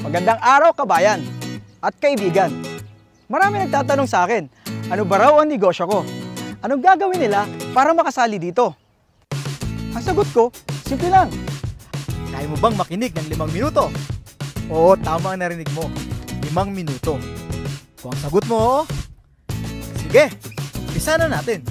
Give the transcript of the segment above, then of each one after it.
Magandang araw, kabayan at kaibigan. Marami nagtatanong sa akin, ano ba raw ang negosyo ko? Anong gagawin nila para makasali dito? Ang sagot ko, simple lang. Kaya mo bang makinig ng 5 minuto? Oo, tama ang narinig mo. 5 minuto. Kung ang sagot mo, sige, umpisa na natin.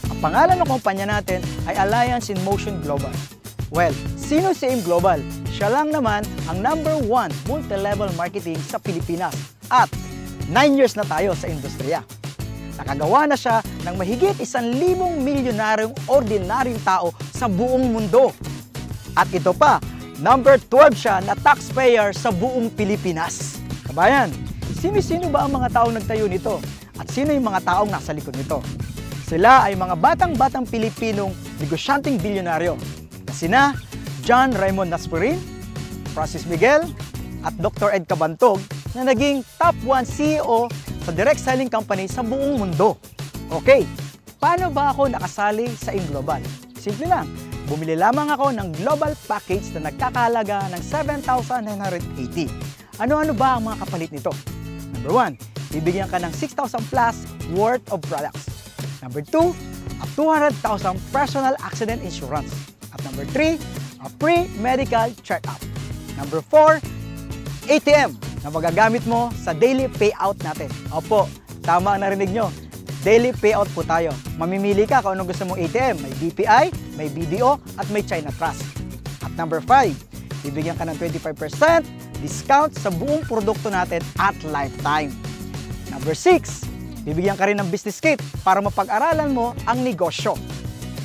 Ang pangalan ng kumpanya natin ay Alliance in Motion Global. Well, sino si AIM Global? Siya lang naman ang #1 multi-level marketing sa Pilipinas at 9 years na tayo sa industriya. Nakagawa na siya ng mahigit 1,000 milyonaryong ordinaryong tao sa buong mundo. At ito pa, #12 siya na taxpayer sa buong Pilipinas. Kabayan, sino-sino ba ang mga taong nagtayo nito? At sino yung mga taong nasa likod nito? Sila ay mga batang-batang Pilipinong negosyanteng bilyonaryo na sina John Raymond Naspurin, Francis Miguel, at Dr. Ed Cabantog na naging top 1 CEO sa direct selling company sa buong mundo. Okay, paano ba ako nakasali sa AIM Global? Simple lang, bumili lamang ako ng global package na nagkakahalaga ng 7,980. Ano-ano ba ang mga kapalit nito? Number 1, bibigyan ka ng 6,000 plus worth of products. Number 2, a 200,000 personal accident insurance. At number 3, a free medical check-up. Number 4, ATM na magagamit mo sa daily payout natin. Opo, tama ang narinig nyo. Daily payout po tayo. Mamimili ka kung anong gusto mong ATM. May BPI, may BDO, at may China Trust. At number 5, bibigyan ka ng 25% discount sa buong produkto natin at lifetime. Number 6, bibigyan ka rin ng business kit para mapag-aralan mo ang negosyo.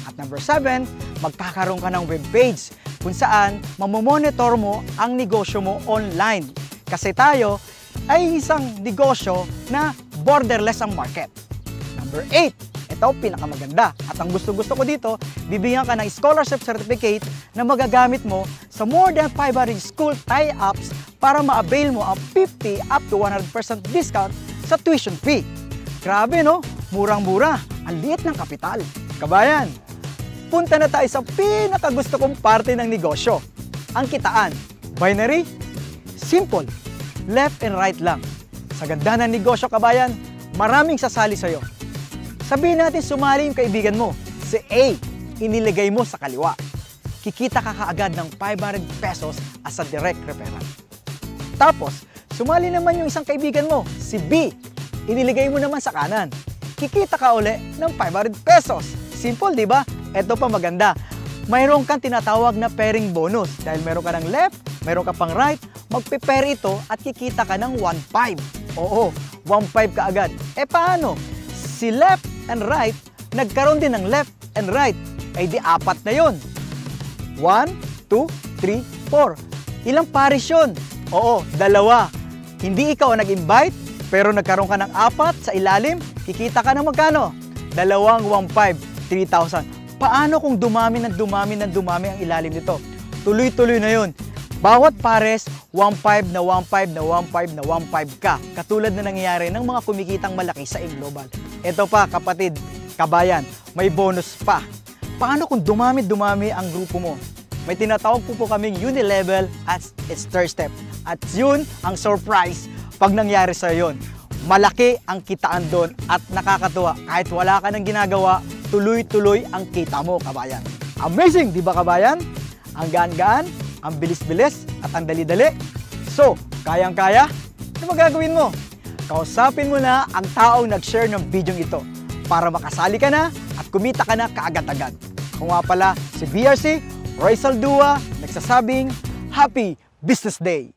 At number 7, magkakaroon ka ng webpage kung saan mamomonitor mo ang negosyo mo online. Kasi tayo ay isang negosyo na borderless ang market. Number 8, ito pinakamaganda. At ang gusto-gusto ko dito, bibigyan ka ng scholarship certificate na magagamit mo sa more than 500 school tie-ups para ma-avail mo ang 50 up to 100% discount sa tuition fee. Grabe no? Murang-mura. Ang liit ng kapital. Kabayan, punta na tayo sa pinakagusto kong parte ng negosyo. Ang kitaan. Binary? Simple. Left and right lang. Sa ganda ng negosyo, kabayan, maraming sasali sa'yo. Sabihin natin sumali yung kaibigan mo. Si A, inilagay mo sa kaliwa. Kikita ka kaagad ng 500 pesos as a direct referral. Tapos, sumali naman yung isang kaibigan mo, si B, iniligay mo naman sa kanan. Kikita ka uli ng 500 pesos. Simple, di ba? Ito pa maganda. Mayroon kang tinatawag na pairing bonus. Dahil meron ka ng left, meron ka pang right, magpe-pair ito at kikita ka ng 1.5. Oo, 1.5 ka agad. E paano? Si left and right, nagkaroon din ng left and right. Ay di 4 na yun. 1, 2, 3, 4. Ilang pares yun? Oo, 2. Hindi ikaw ang nag-invite, pero nagkaroon ka ng 4 sa ilalim, kikita ka ng magkano? 2.15, 3,000. Paano kung dumami ng dumami ang ilalim nito? Tuloy-tuloy na yun. Bawat pares, 1.5 na 1.5 na 1.5 na 1.5 ka. Katulad na nangyayari ng mga kumikitang malaki sa AIM Global. Ito pa, kapatid, kabayan, may bonus pa. Paano kung dumami ang grupo mo? May tinatawag po kaming unilevel as its third step. At yun ang surprise pag nangyari sa yun. Malaki ang kitaan doon at nakakatuwa. Kahit wala ka nang ginagawa, tuloy-tuloy ang kita mo, kabayan. Amazing, di ba, kabayan? Ang gaan-gaan, ang bilis-bilis, at ang dali-dali. So, kayang-kaya? Ano magagawin mo? Kausapin mo na ang taong nag-share ng video ito para makasali ka na at kumita ka na kaagad-agad. Kung nga pala si BRC, Roy Saldua, nagsasabing, Happy Business Day!